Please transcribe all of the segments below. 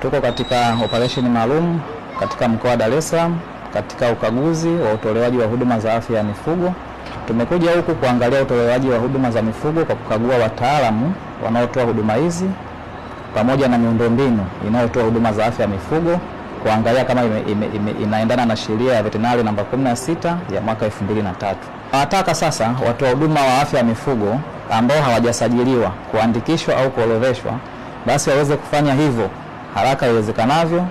Tuko katika operation maalum katika mkoa wa Dar es Salaam katika ukaguzi wa utolewaji wa huduma za afya ya mifugo. Tumekuja huku kuangalia utolewaji wa huduma za mifugo kwa kukagua wataalamu wanaotoa huduma hizi pamoja na miundombinu inayotoa huduma za afya ya mifugo, kuangalia kama inaendana na sheria ya veterinari namba 16 ya mwaka 2003. Nataka sasa watoa huduma wa afya ya mifugo ambao hawajasajiliwa, kuandikishwa au kuorodheshwa, basi waweze kufanya hivyo haraka iwezekanavyo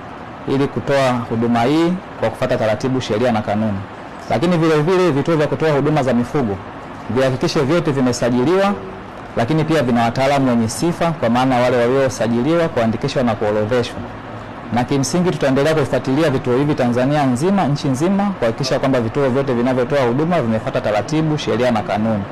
ili kutoa huduma hii kwa kufuata taratibu, sheria na kanuni. Lakini vile vile vituo vya kutoa huduma za mifugo vihakikishe vyote vimesajiliwa, lakini pia vina wataalamu wenye sifa, kwa maana wale waliosajiliwa, kuandikishwa na kuorodheshwa. Na kimsingi tutaendelea kufuatilia vituo hivi Tanzania nzima, nchi nzima, kuhakikisha kwamba vituo vyote vinavyotoa huduma vimefuata taratibu, sheria na kanuni.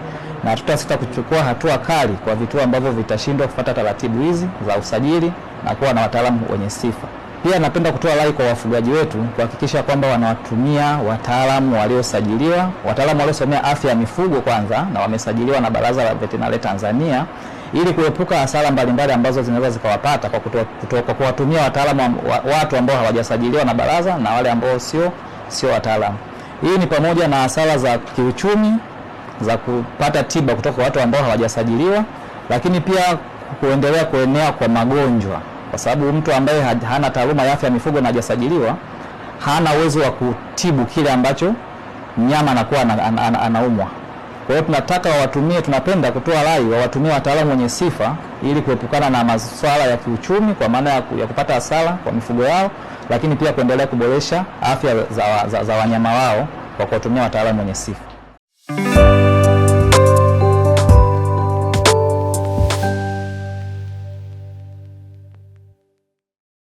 Na tutasita kuchukua hatua kali kwa vituo ambavyo vitashindwa kufuata taratibu hizi za usajili na kuwa na wataalamu wenye sifa. Pia napenda kutoa rai kwa wafugaji wetu kuhakikisha kwamba wanawatumia wataalamu waliosajiliwa, wataalamu waliosomea afya ya mifugo kwanza na wamesajiliwa na Baraza la Veterinari Tanzania, ili kuepuka hasara mbalimbali ambazo zinaweza zikawapata kwa kuwatumia wataalamu watu ambao hawajasajiliwa na baraza na wale ambao sio wataalamu. Hii ni pamoja na hasara za kiuchumi za kupata tiba kutoka kwa watu ambao hawajasajiliwa, lakini pia kuendelea kuenea kwa magonjwa, kwa sababu mtu ambaye hana taaluma ya afya ya mifugo na hajasajiliwa hana uwezo wa kutibu kile ambacho mnyama anakuwa anaumwa. Kwa hiyo tunapenda kutoa rai watumie wataalamu wenye sifa ili kuepukana na masuala ya kiuchumi, kwa maana ya kupata hasara kwa mifugo yao, lakini pia kuendelea kuboresha afya za wanyama wao kwa kutumia wataalamu wenye sifa.